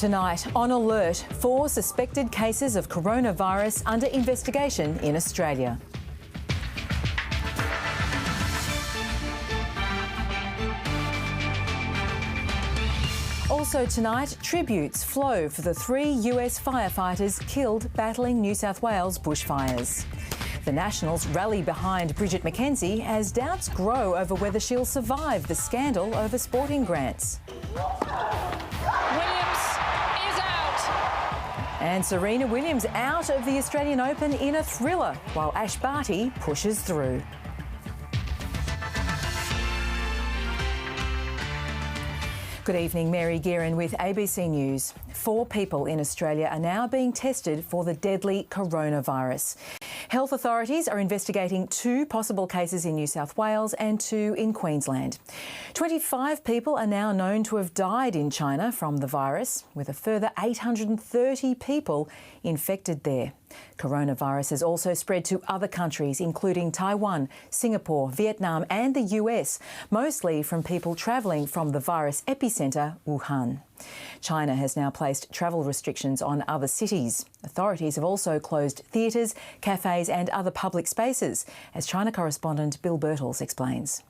Tonight, on alert, 4 suspected cases of coronavirus under investigation in Australia. Also tonight, tributes flow for the 3 US firefighters killed battling New South Wales bushfires. The Nationals rally behind Bridget McKenzie as doubts grow over whether she'll survive the scandal over sporting grants. And Serena Williams out of the Australian Open in a thriller, while Ash Barty pushes through. Good evening, Mary Gearin with ABC News. 4 people in Australia are now being tested for the deadly coronavirus. Health authorities are investigating 2 possible cases in New South Wales and 2 in Queensland. 25 people are now known to have died in China from the virus, with a further 830 people infected there. Coronavirus has also spread to other countries, including Taiwan, Singapore, Vietnam and the US, mostly from people travelling from the virus epicentre, Wuhan. China has now placed travel restrictions on other cities. Authorities have also closed theatres, cafes and other public spaces, as China correspondent Bill Birtles explains.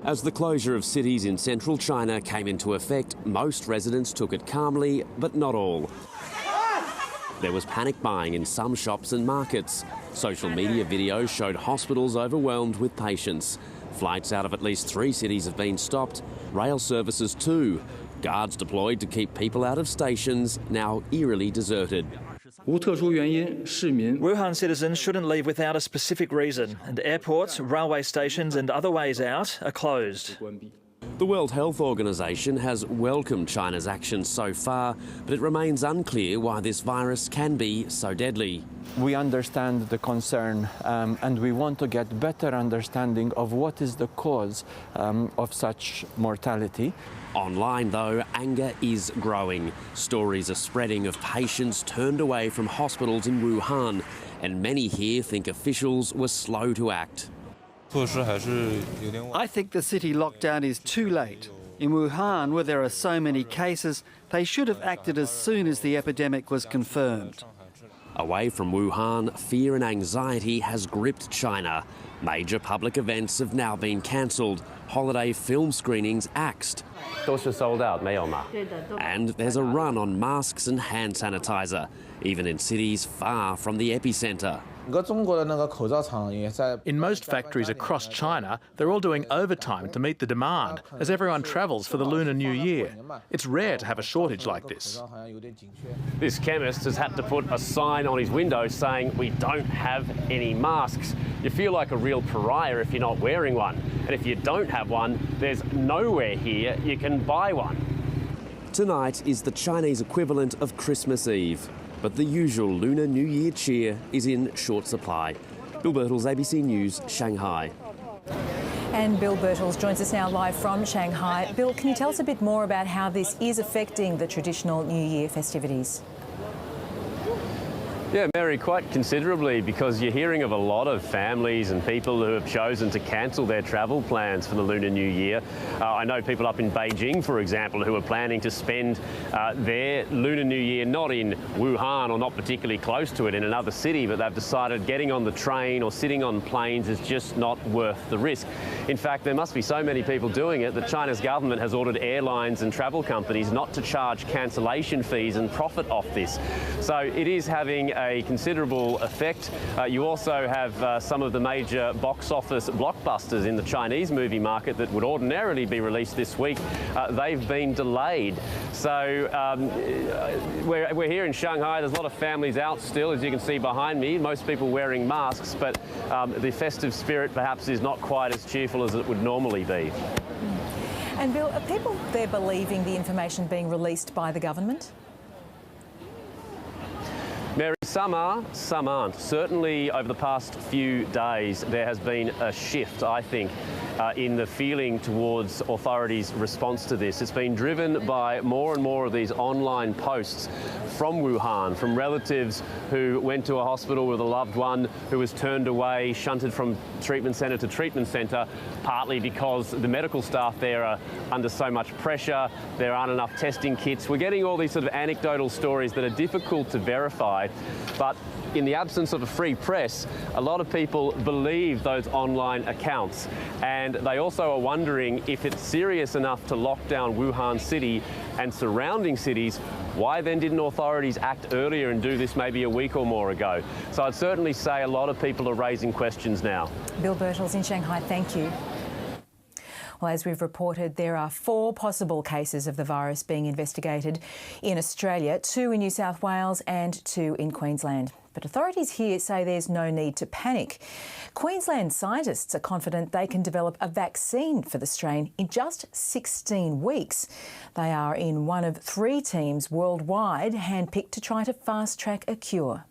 As the closure of cities in central China came into effect, most residents took it calmly, but not all. There was panic buying in some shops and markets. Social media videos showed hospitals overwhelmed with patients. Flights out of at least 3 cities have been stopped, rail services too. Guards deployed to keep people out of stations, now eerily deserted. Wuhan citizens shouldn't leave without a specific reason, and airports, railway stations and other ways out are closed. The World Health Organization has welcomed China's actions so far, but it remains unclear why this virus can be so deadly. We understand the concern and we want to get better understanding of what is the cause of such mortality. Online, though, anger is growing. Stories are spreading of patients turned away from hospitals in Wuhan, and many here think officials were slow to act. I think the city lockdown is too late. In Wuhan, where there are so many cases, they should have acted as soon as the epidemic was confirmed. Away from Wuhan, fear and anxiety has gripped China. Major public events have now been cancelled. Holiday film screenings axed. And there's a run on masks and hand sanitizer, even in cities far from the epicentre. In most factories across China, they're all doing overtime to meet the demand as everyone travels for the Lunar New Year. It's rare to have a shortage like this. This chemist has had to put a sign on his window saying, "We don't have any masks." You feel like a real pariah if you're not wearing one. And if you don't have one, there's nowhere here you can buy one. Tonight is the Chinese equivalent of Christmas Eve, but the usual Lunar New Year cheer is in short supply. Bill Birtles, ABC News, Shanghai. And Bill Birtles joins us now live from Shanghai. Bill, can you tell us a bit more about how this is affecting the traditional New Year festivities? Yeah, Mary, quite considerably, because you're hearing of a lot of families and people who have chosen to cancel their travel plans for the Lunar New Year. I know people up in Beijing, for example, who are planning to spend their Lunar New Year not in Wuhan or not particularly close to it in another city, but they've decided getting on the train or sitting on planes is just not worth the risk. In fact, there must be so many people doing it that China's government has ordered airlines and travel companies not to charge cancellation fees and profit off this. So it is having a considerable effect. You also have some of the major box office blockbusters in the Chinese movie market that would ordinarily be released this week. They've been delayed. So we're here in Shanghai. There's a lot of families out still, as you can see behind me, most people wearing masks, but the festive spirit perhaps is not quite as cheerful as it would normally be. And Bill, are people there believing the information being released by the government? Mary, some are, some aren't. Certainly over the past few days there has been a shift, I think, in the feeling towards authorities' response to this. It's been driven by more and more of these online posts from Wuhan, from relatives who went to a hospital with a loved one who was turned away, shunted from treatment centre to treatment centre, partly because the medical staff there are under so much pressure, there aren't enough testing kits. We're getting all these sort of anecdotal stories that are difficult to verify, but in the absence of a free press, a lot of people believe those online accounts, and they also are wondering if it's serious enough to lock down Wuhan City and surrounding cities. Why then didn't authorities act earlier and do this maybe a week or more ago? So I'd certainly say a lot of people are raising questions now. Bill Birtles in Shanghai, thank you. Well, as we've reported, there are 4 possible cases of the virus being investigated in Australia, 2 in New South Wales and 2 in Queensland. But authorities here say there's no need to panic. Queensland scientists are confident they can develop a vaccine for the strain in just 16 weeks. They are in one of 3 teams worldwide handpicked to try to fast-track a cure.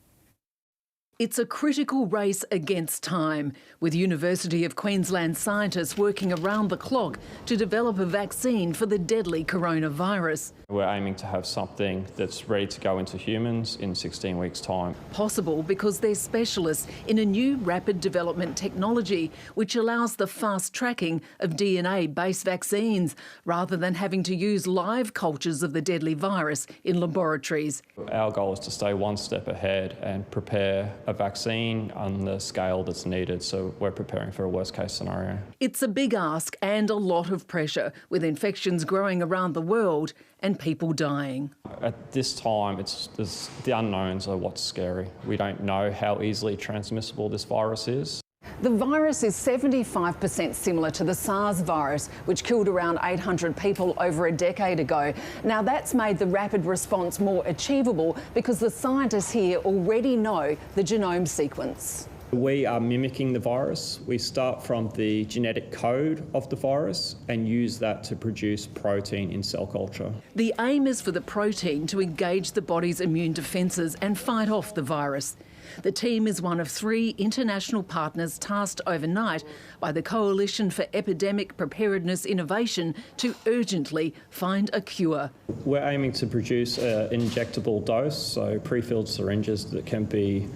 It's a critical race against time, with University of Queensland scientists working around the clock to develop a vaccine for the deadly coronavirus. We're aiming to have something that's ready to go into humans in 16 weeks' time. Possible because they're specialists in a new rapid development technology which allows the fast tracking of DNA-based vaccines rather than having to use live cultures of the deadly virus in laboratories. Our goal is to stay one step ahead and prepare a vaccine on the scale that's needed, so we're preparing for a worst-case scenario. It's a big ask and a lot of pressure, with infections growing around the world and people dying. At this time, the unknowns are what's scary. We don't know how easily transmissible this virus is. The virus is 75% similar to the SARS virus, which killed around 800 people over a decade ago. Now, that's made the rapid response more achievable because the scientists here already know the genome sequence. We are mimicking the virus. We start from the genetic code of the virus and use that to produce protein in cell culture. The aim is for the protein to engage the body's immune defences and fight off the virus. The team is one of 3 international partners tasked overnight by the Coalition for Epidemic Preparedness Innovation to urgently find a cure. We're aiming to produce an injectable dose, so pre-filled syringes that can be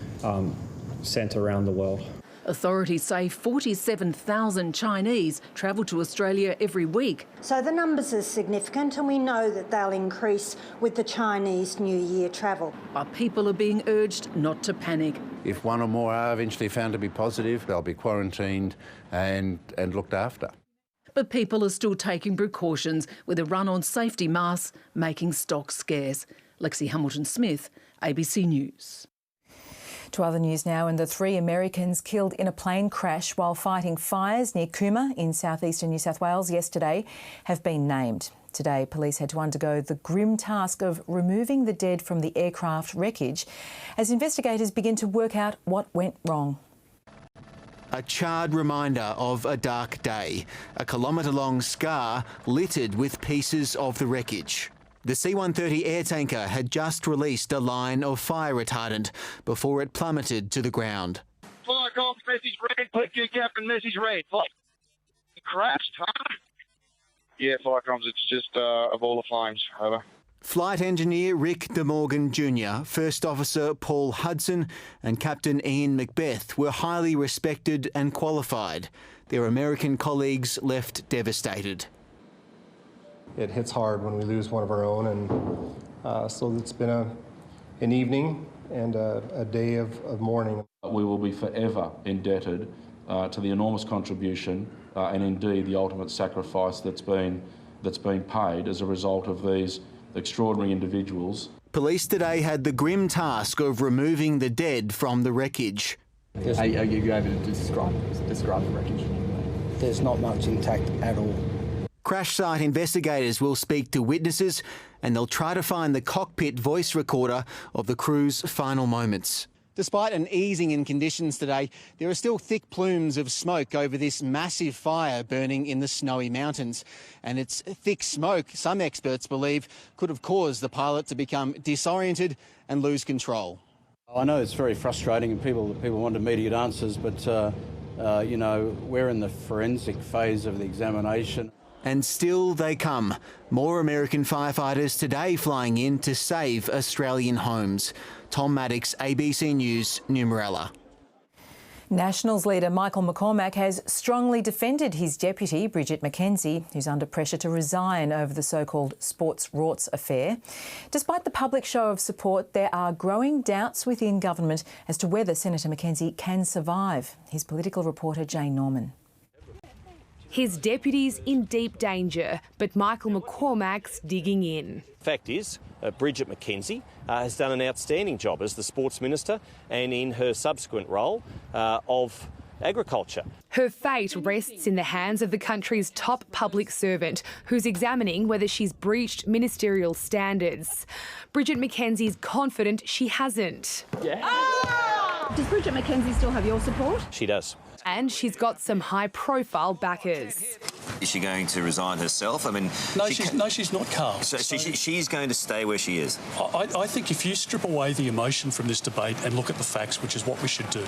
sent around the world. Authorities say 47,000 Chinese travel to Australia every week. So the numbers are significant, and we know that they'll increase with the Chinese New Year travel. But people are being urged not to panic. If 1 or more are eventually found to be positive, they'll be quarantined and looked after. But people are still taking precautions, with a run on safety masks making stock scarce. Lexi Hamilton-Smith, ABC News. To other news now, and the 3 Americans killed in a plane crash while fighting fires near Cooma in southeastern New South Wales yesterday have been named. Today, police had to undergo the grim task of removing the dead from the aircraft wreckage as investigators begin to work out what went wrong. A charred reminder of a dark day, a kilometre-long scar littered with pieces of the wreckage. The C-130 air tanker had just released a line of fire retardant before it plummeted to the ground. Fire comms, message read. Click your captain, message read. It crashed, huh? Yeah, fire comms, it's just a ball of flames. Over. Flight engineer Rick De Morgan Jr., First Officer Paul Hudson and Captain Ian Macbeth were highly respected and qualified. Their American colleagues left devastated. It hits hard when we lose one of our own, and so it's been an evening and a day of mourning. We will be forever indebted to the enormous contribution and indeed the ultimate sacrifice that's been paid as a result of these extraordinary individuals. Police today had the grim task of removing the dead from the wreckage. Are you able to describe the wreckage? There's not much intact at all. Crash site investigators will speak to witnesses and they'll try to find the cockpit voice recorder of the crew's final moments. Despite an easing in conditions today, there are still thick plumes of smoke over this massive fire burning in the snowy mountains. And it's thick smoke, some experts believe, could have caused the pilot to become disoriented and lose control. I know it's very frustrating and people want immediate answers, but We're in the forensic phase of the examination. And still they come. More American firefighters today flying in to save Australian homes. Tom Maddox, ABC News, Numarella. Nationals leader Michael McCormack has strongly defended his deputy, Bridget McKenzie, who's under pressure to resign over the so-called sports rorts affair. Despite the public show of support, there are growing doubts within government as to whether Senator McKenzie can survive. His political reporter Jane Norman. His deputy's in deep danger, but Michael McCormack's digging in. Fact is, Bridget McKenzie has done an outstanding job as the Sports Minister and in her subsequent role of agriculture. Her fate rests in the hands of the country's top public servant, who's examining whether she's breached ministerial standards. Bridget McKenzie's confident she hasn't. Does Bridget McKenzie still have your support? She does. And she's got some high-profile backers. Is she going to resign herself? I mean, she's not, Carl. So she's going to stay where she is. I think if you strip away the emotion from this debate and look at the facts, which is what we should do,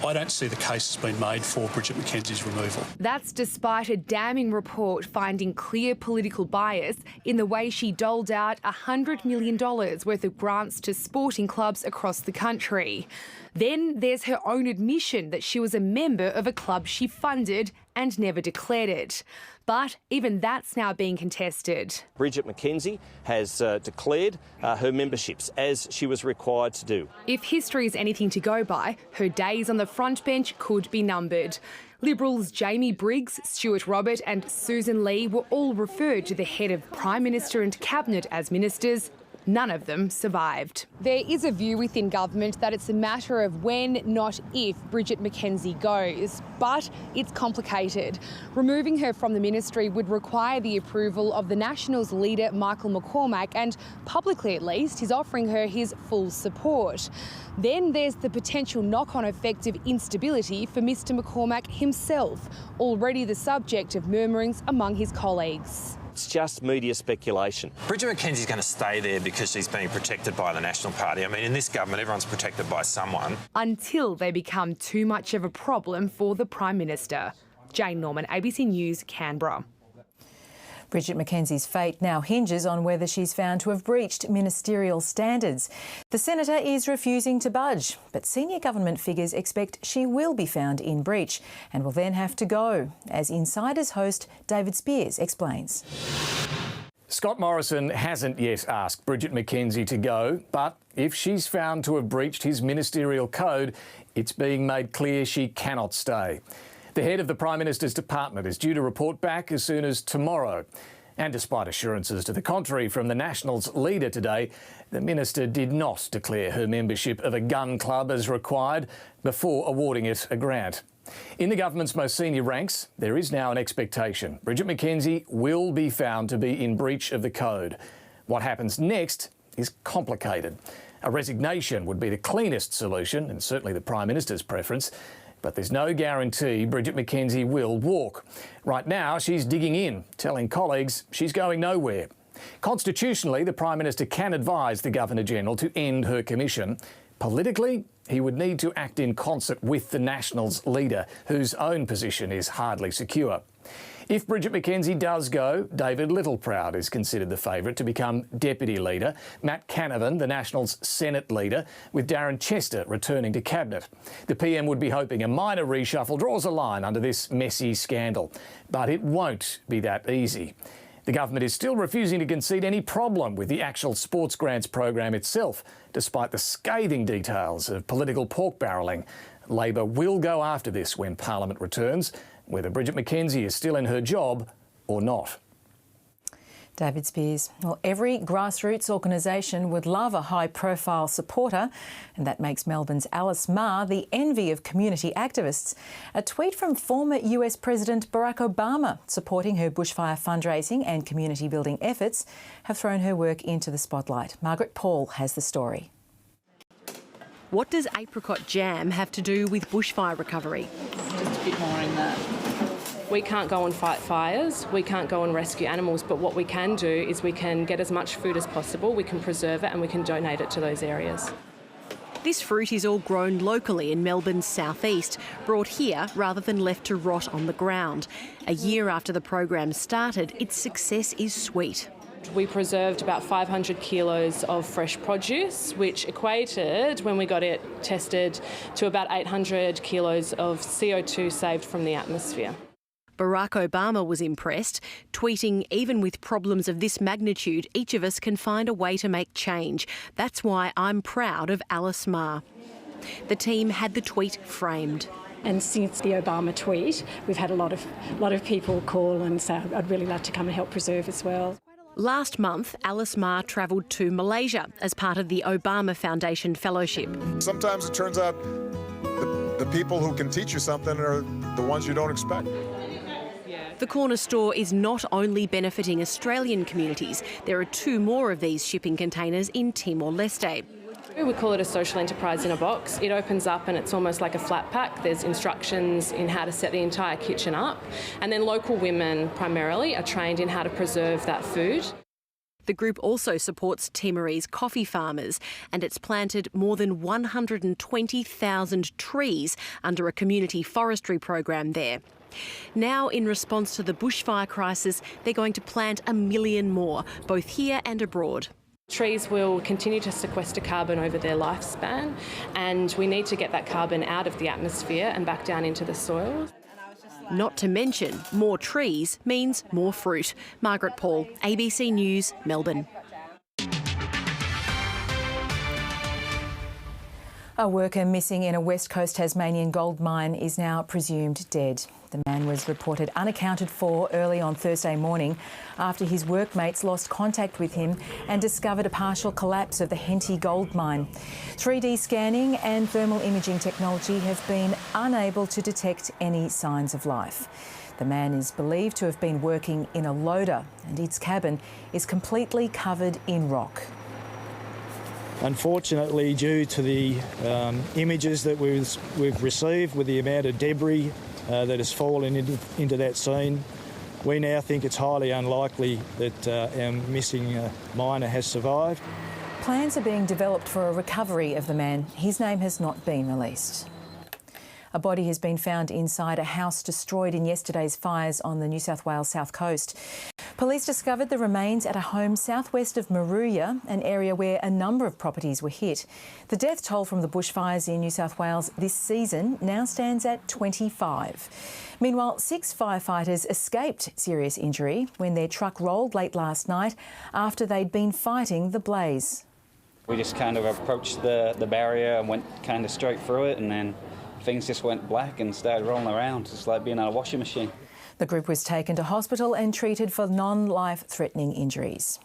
I don't see the case has been made for Bridget McKenzie's removal. That's despite a damning report finding clear political bias in the way she doled out $100 million worth of grants to sporting clubs across the country. Then there's her own admission that she was a member of a club she funded and never declared it. But even that's now being contested. Bridget McKenzie has declared her memberships, as she was required to do. If history is anything to go by, her days on the front bench could be numbered. Liberals Jamie Briggs, Stuart Robert and Susan Lee were all referred to the head of Prime Minister and Cabinet as ministers. None of them survived. There is a view within government that it's a matter of when, not if, Bridget McKenzie goes. But it's complicated. Removing her from the ministry would require the approval of the Nationals leader, Michael McCormack, and publicly at least, he's offering her his full support. Then there's the potential knock-on effect of instability for Mr McCormack himself, already the subject of murmurings among his colleagues. It's just media speculation. Bridget McKenzie's going to stay there because she's being protected by the National Party. I mean, in this government, everyone's protected by someone. Until they become too much of a problem for the Prime Minister. Jane Norman, ABC News, Canberra. Bridget McKenzie's fate now hinges on whether she's found to have breached ministerial standards. The senator is refusing to budge, but senior government figures expect she will be found in breach and will then have to go, as Insider's host David Spears explains. Scott Morrison hasn't yet asked Bridget McKenzie to go, but if she's found to have breached his ministerial code, it's being made clear she cannot stay. The head of the Prime Minister's department is due to report back as soon as tomorrow. And despite assurances to the contrary from the Nationals leader today, the minister did not declare her membership of a gun club as required before awarding it a grant. In the government's most senior ranks, there is now an expectation Bridget McKenzie will be found to be in breach of the code. What happens next is complicated. A resignation would be the cleanest solution, and certainly the Prime Minister's preference. But there's no guarantee Bridget McKenzie will walk. Right now, she's digging in, telling colleagues she's going nowhere. Constitutionally, the Prime Minister can advise the Governor-General to end her commission. Politically, he would need to act in concert with the Nationals leader, whose own position is hardly secure. If Bridget McKenzie does go, David Littleproud is considered the favourite to become deputy leader, Matt Canavan, the Nationals' Senate leader, with Darren Chester returning to Cabinet. The PM would be hoping a minor reshuffle draws a line under this messy scandal. But it won't be that easy. The government is still refusing to concede any problem with the actual sports grants program itself, despite the scathing details of political pork barrelling. Labor will go after this when Parliament returns, whether Bridget McKenzie is still in her job or not. David Spears. Well, every grassroots organisation would love a high-profile supporter, and that makes Melbourne's Alice Ma the envy of community activists. A tweet from former US President Barack Obama supporting her bushfire fundraising and community building efforts have thrown her work into the spotlight. Margaret Paul has the story. What does apricot jam have to do with bushfire recovery? Just a bit more in that. We can't go and fight fires, we can't go and rescue animals, but what we can do is we can get as much food as possible, we can preserve it and we can donate it to those areas. This fruit is all grown locally in Melbourne's southeast, brought here rather than left to rot on the ground. A year after the program started, its success is sweet. We preserved about 500 kilos of fresh produce, which equated, when we got it tested, to about 800 kilos of CO2 saved from the atmosphere. Barack Obama was impressed, tweeting, "Even with problems of this magnitude, each of us can find a way to make change. That's why I'm proud of Alice Ma." The team had the tweet framed. And since the Obama tweet, we've had a lot of people call and say, "I'd really love to come and help preserve as well." Last month, Alice Ma travelled to Malaysia as part of the Obama Foundation Fellowship. Sometimes it turns out the people who can teach you something are the ones you don't expect. The corner store is not only benefiting Australian communities, there are 2 more of these shipping containers in Timor-Leste. We call it a social enterprise in a box. It opens up and it's almost like a flat pack. There's instructions in how to set the entire kitchen up. And then local women primarily are trained in how to preserve that food. The group also supports Timorese coffee farmers, and it's planted more than 120,000 trees under a community forestry program there. Now, in response to the bushfire crisis, they're going to plant 1 million more, both here and abroad. Trees will continue to sequester carbon over their lifespan, and we need to get that carbon out of the atmosphere and back down into the soil. Not to mention, more trees means more fruit. Margaret Paul, ABC News, Melbourne. A worker missing in a West Coast Tasmanian gold mine is now presumed dead. The man was reported unaccounted for early on Thursday morning after his workmates lost contact with him and discovered a partial collapse of the Henty gold mine. 3D scanning and thermal imaging technology have been unable to detect any signs of life. The man is believed to have been working in a loader and its cabin is completely covered in rock. Unfortunately, due to the images that we've received with the amount of debris that has fallen into that scene, we now think it's highly unlikely that our missing miner has survived. Plans are being developed for a recovery of the man. His name has not been released. A body has been found inside a house destroyed in yesterday's fires on the New South Wales south coast. Police discovered the remains at a home southwest of Maruya, an area where a number of properties were hit. The death toll from the bushfires in New South Wales this season now stands at 25. Meanwhile, 6 firefighters escaped serious injury when their truck rolled late last night after they'd been fighting the blaze. We just kind of approached the barrier and went kind of straight through it, and then things just went black and started rolling around, just like being on a washing machine. The group was taken to hospital and treated for non-life-threatening injuries.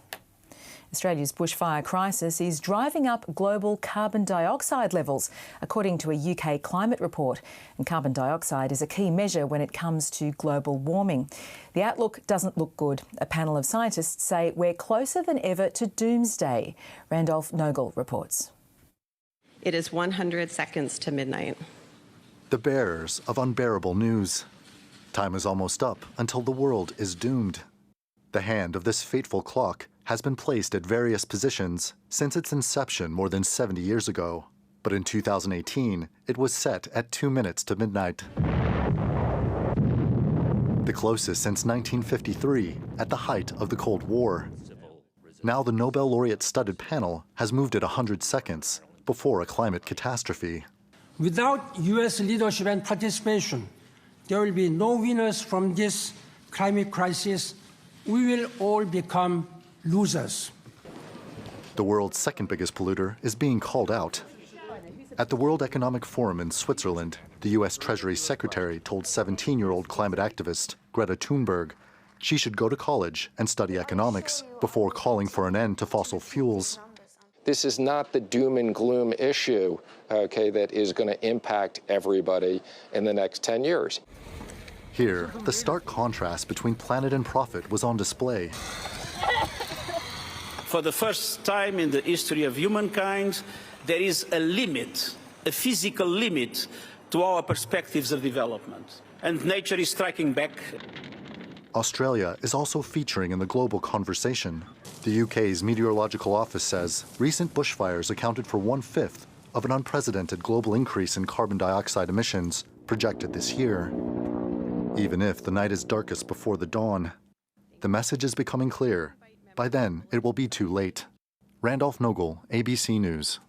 Australia's bushfire crisis is driving up global carbon dioxide levels, according to a UK climate report. And carbon dioxide is a key measure when it comes to global warming. The outlook doesn't look good. A panel of scientists say we're closer than ever to doomsday. Randolph Nogel reports. It is 100 seconds to midnight. The bearers of unbearable news. Time is almost up until the world is doomed. The hand of this fateful clock has been placed at various positions since its inception more than 70 years ago. But in 2018, it was set at 2 minutes to midnight. The closest since 1953, at the height of the Cold War. Now the Nobel laureate studded panel has moved it 100 seconds before a climate catastrophe. Without US leadership and participation, there will be no winners from this climate crisis. We will all become losers. The world's second biggest polluter is being called out. At the World Economic Forum in Switzerland, the US Treasury Secretary told 17-year-old climate activist Greta Thunberg she should go to college and study economics before calling for an end to fossil fuels. This is not the doom and gloom issue, okay, that is going to impact everybody in the next 10 years. Here, the stark contrast between planet and profit was on display. For the first time in the history of humankind, there is a limit, a physical limit to our perspectives of development. And nature is striking back. Australia is also featuring in the global conversation. The UK's Meteorological Office says recent bushfires accounted for 1/5 of an unprecedented global increase in carbon dioxide emissions projected this year. Even if the night is darkest before the dawn, the message is becoming clear. By then, it will be too late. Randolph Nogle, ABC News.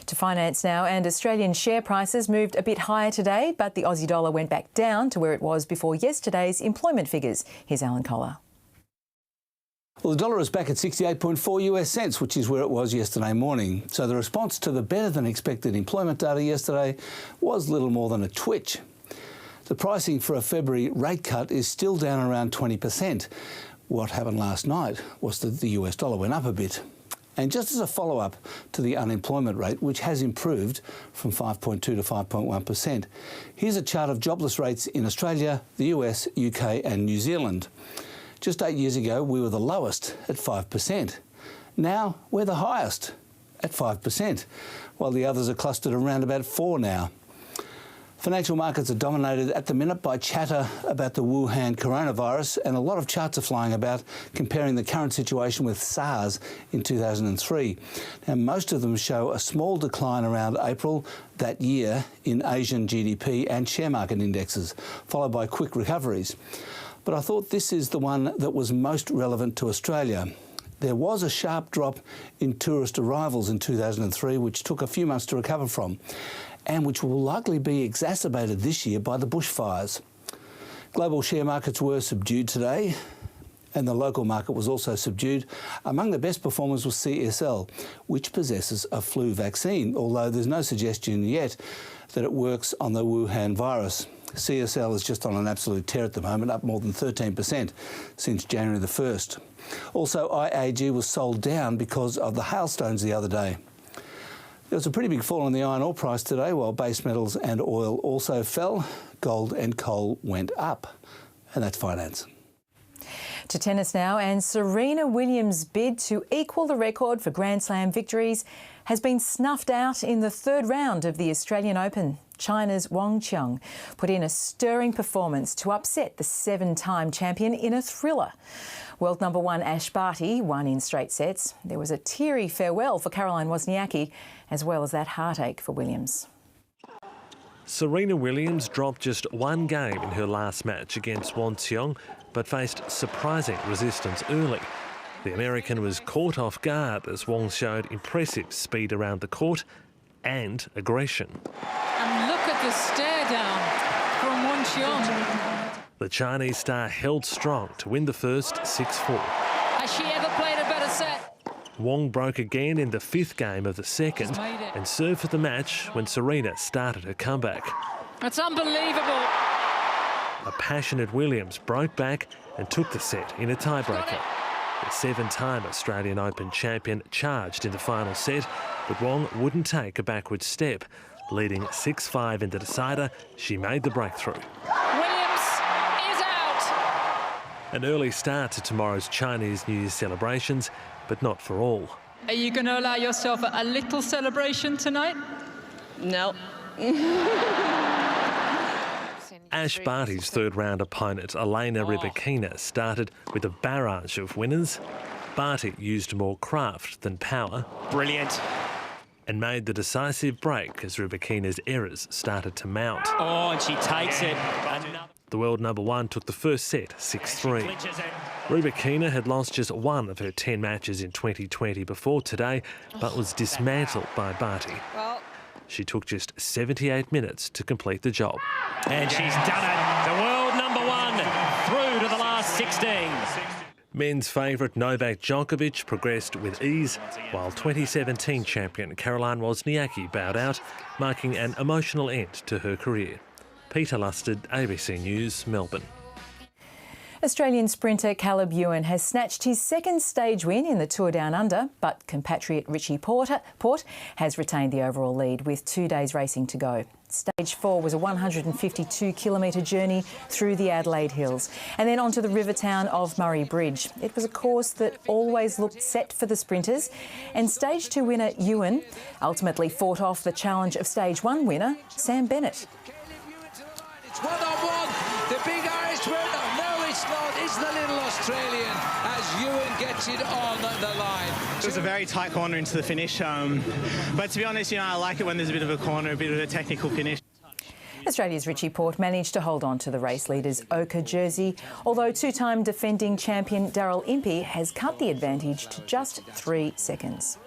To finance now, and Australian share prices moved a bit higher today, but the Aussie dollar went back down to where it was before yesterday's employment figures. Here's Alan Kohler. Well, the dollar is back at 68.4 US cents, which is where it was yesterday morning. So the response to the better than expected employment data yesterday was little more than a twitch. The pricing for a February rate cut is still down around 20%. What happened last night was that the US dollar went up a bit. And just as a follow-up to the unemployment rate, which has improved from 5.2 to 5.1%, here's a chart of jobless rates in Australia, the US, UK and New Zealand. Just 8 years ago, we were the lowest at 5%. Now, we're the highest at 5%, while the others are clustered around about 4% now. Financial markets are dominated at the minute by chatter about the Wuhan coronavirus, and a lot of charts are flying about comparing the current situation with SARS in 2003. Now, most of them show a small decline around April that year in Asian GDP and share market indexes, followed by quick recoveries. But I thought this is the one that was most relevant to Australia. There was a sharp drop in tourist arrivals in 2003, which took a few months to recover from, and which will likely be exacerbated this year by the bushfires. Global share markets were subdued today, and the local market was also subdued. Among the best performers was CSL, which possesses a flu vaccine, although there's no suggestion yet that it works on the Wuhan virus. CSL is just on an absolute tear at the moment, up more than 13% since January the 1st. Also, IAG was sold down because of the hailstones the other day. There was a pretty big fall in the iron ore price today, while base metals and oil also fell. Gold and coal went up. And that's finance. To tennis now, and Serena Williams' bid to equal the record for Grand Slam victories has been snuffed out in the third round of the Australian Open. China's Wang Qiang put in a stirring performance to upset the 7-time champion in a thriller. World number 1 Ash Barty won in straight sets. There was a teary farewell for Caroline Wozniacki, as well as that heartache for Williams. Serena Williams dropped just one game in her last match against Wang Qiang, but faced surprising resistance early. The American was caught off guard as Wang showed impressive speed around the court and aggression. And look at the stare down from Wang Qiang. The Chinese star held strong to win the first 6-4. Has she ever played a better set? Wang broke again in the 5th game of the second and served for the match when Serena started her comeback. That's unbelievable. A passionate Williams broke back and took the set in a tiebreaker. The 7-time Australian Open champion charged in the final set, but Wang wouldn't take a backward step. Leading 6-5 in the decider, she made the breakthrough. Williams is out. An early start to tomorrow's Chinese New Year celebrations, but not for all. Are you going to allow yourself a little celebration tonight? No. Ash Barty's third-round opponent, Elena Rybakina, started with a barrage of winners. Barty used more craft than power. Brilliant. And made the decisive break as Rybakina's errors started to mount. Oh, and she takes it. The world number 1 took the first set 6-3. Rybakina had lost just one of her 10 matches in 2020 before today, but was dismantled by Barty. She took just 78 minutes to complete the job. And she's done it. The world number 1 through to the last 16. Men's favourite Novak Djokovic progressed with ease, while 2017 champion Caroline Wozniacki bowed out, marking an emotional end to her career. Peter Lusted, ABC News, Melbourne. Australian sprinter Caleb Ewan has snatched his second stage win in the Tour Down Under, but compatriot Richie Port has retained the overall lead with 2 days racing to go. Stage 4 was a 152-kilometre journey through the Adelaide Hills and then onto the river town of Murray Bridge. It was a course that always looked set for the sprinters, and Stage 2 winner Ewan ultimately fought off the challenge of Stage 1 winner Sam Bennett. It's one-on-one, the big Irish winner. No, it's not. is the little Australian as Ewan gets it on the line. It was a very tight corner into the finish, but to be honest, I like it when there's a bit of a corner, a bit of a technical finish. Australia's Richie Porte managed to hold on to the race leader's ochre jersey, although two-time defending champion Daryl Impey has cut the advantage to just 3 seconds.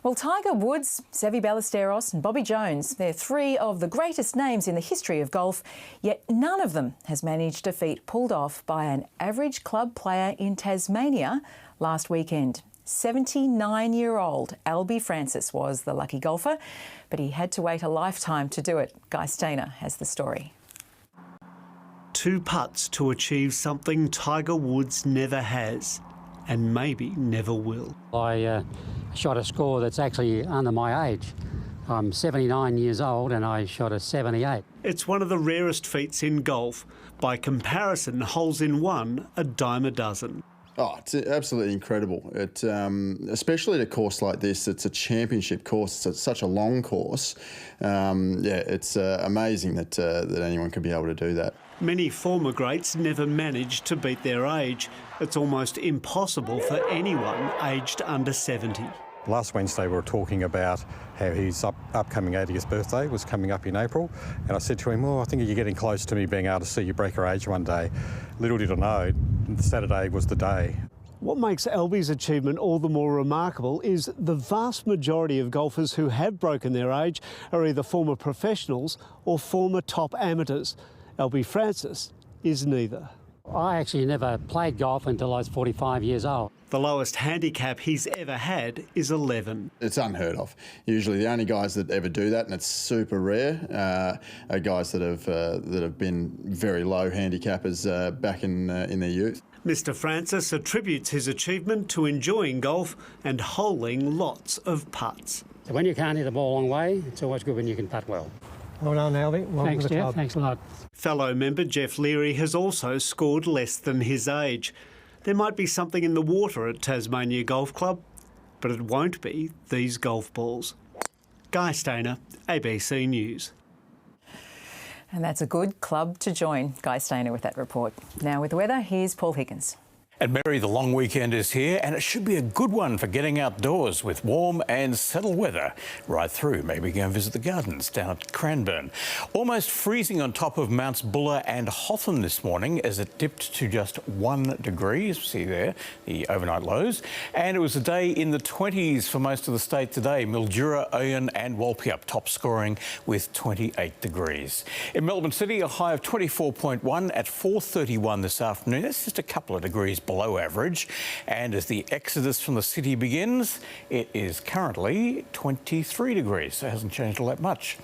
Well, Tiger Woods, Seve Ballesteros and Bobby Jones, they're three of the greatest names in the history of golf, yet none of them has managed a feat pulled off by an average club player in Tasmania last weekend. 79-year-old Albie Francis was the lucky golfer, but he had to wait a lifetime to do it. Guy Stainer has the story. 2 putts to achieve something Tiger Woods never has, and maybe never will. I shot a score that's actually under my age. I'm 79 years old and I shot a 78. It's one of the rarest feats in golf. By comparison, holes in one, a dime a dozen. Oh, it's absolutely incredible. It, especially at a course like this, it's a championship course. It's such a long course. It's amazing that anyone could be able to do that. Many former greats never managed to beat their age. It's almost impossible for anyone aged under 70. Last Wednesday we were talking about how his upcoming 80th birthday was coming up in April, and I said to him, I think you're getting close to me being able to see you break your age one day. Little did I know, Saturday was the day. What makes Albie's achievement all the more remarkable is the vast majority of golfers who have broken their age are either former professionals or former top amateurs. Albie Francis is neither. I actually never played golf until I was 45 years old. The lowest handicap he's ever had is 11. It's unheard of. Usually the only guys that ever do that, and it's super rare, are guys that have been very low handicappers back in their youth. Mr Francis attributes his achievement to enjoying golf and holing lots of putts. So when you can't hit the ball a long way, it's always good when you can putt well. Well done, Albie. Thanks, Jeff. Thanks a lot. Fellow member Jeff Leary has also scored less than his age. There might be something in the water at Tasmania Golf Club, but it won't be these golf balls. Guy Stainer, ABC News. And that's a good club to join. Guy Stainer with that report. Now with the weather, here's Paul Higgins. And Mary, the long weekend is here and it should be a good one for getting outdoors with warm and settled weather right through. Maybe go and visit the gardens down at Cranbourne. Almost freezing on top of Mounts Buller and Hotham this morning as it dipped to just 1 degree. As you see there, the overnight lows. And it was a day in the 20s for most of the state today. Mildura, Oyen and Walpurgis top scoring with 28 degrees. In Melbourne City, a high of 24.1 at 4:31 this afternoon. That's just a couple of degrees below average, and as the exodus from the city begins, it is currently 23 degrees, so it hasn't changed all that much.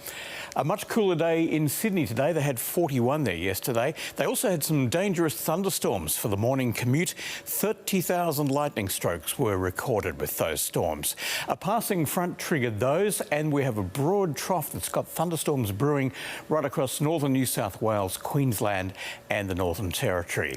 A much cooler day in Sydney today. They had 41 there yesterday. They also had some dangerous thunderstorms for the morning commute. 30,000 lightning strokes were recorded with those storms. A passing front triggered those, and we have a broad trough that's got thunderstorms brewing right across northern New South Wales, Queensland and the Northern Territory.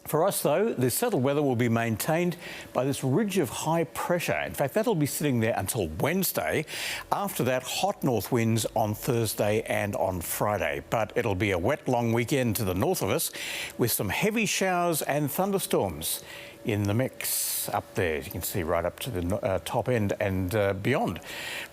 For us, though, the settled weather will be maintained by this ridge of high pressure. In fact, that'll be sitting there until Wednesday. After that, hot north winds on Thursday and on Friday. But it'll be a wet, long weekend to the north of us with some heavy showers and thunderstorms in the mix up there. You can see right up to the top end and beyond.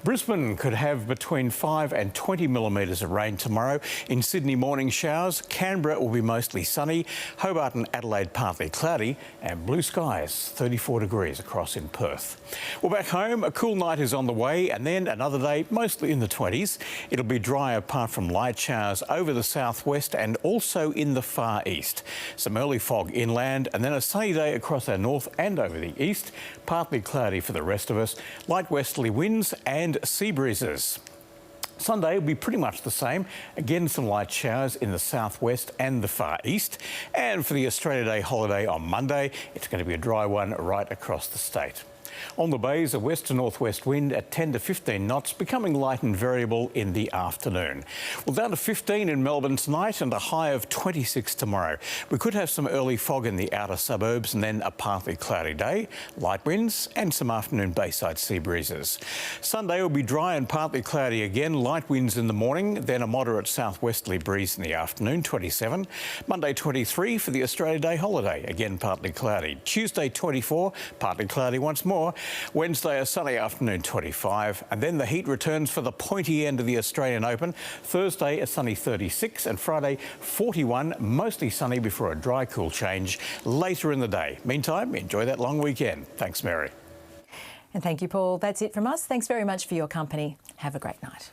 Brisbane could have between 5 and 20 millimetres of rain tomorrow. In Sydney, morning showers. Canberra will be mostly sunny. Hobart and Adelaide partly cloudy, and blue skies, 34 degrees across in Perth. Well, back home, a cool night is on the way, and then another day mostly in the 20s. It'll be dry apart from light showers over the southwest and also in the far east. Some early fog inland, and then a sunny day across our north and over the east. Partly cloudy for the rest of us. Light westerly winds and sea breezes. Sunday will be pretty much the same. Again, some light showers in the southwest and the far east. And for the Australia Day holiday on Monday, it's going to be a dry one right across the state. On the bays, a west to northwest wind at 10 to 15 knots, becoming light and variable in the afternoon. Well, down to 15 in Melbourne tonight and a high of 26 tomorrow. We could have some early fog in the outer suburbs and then a partly cloudy day, light winds and some afternoon bayside sea breezes. Sunday will be dry and partly cloudy again, light winds in the morning, then a moderate southwesterly breeze in the afternoon, 27. Monday 23 for the Australia Day holiday, again partly cloudy. Tuesday 24, partly cloudy once more. Wednesday a sunny afternoon, 25, and then the heat returns for the pointy end of the Australian Open. Thursday a sunny 36 and Friday 41, mostly sunny before a dry cool change later in the day. Meantime, enjoy that long weekend. Thanks, Mary. And thank you, Paul. That's it from us. Thanks very much for your company. Have a great night.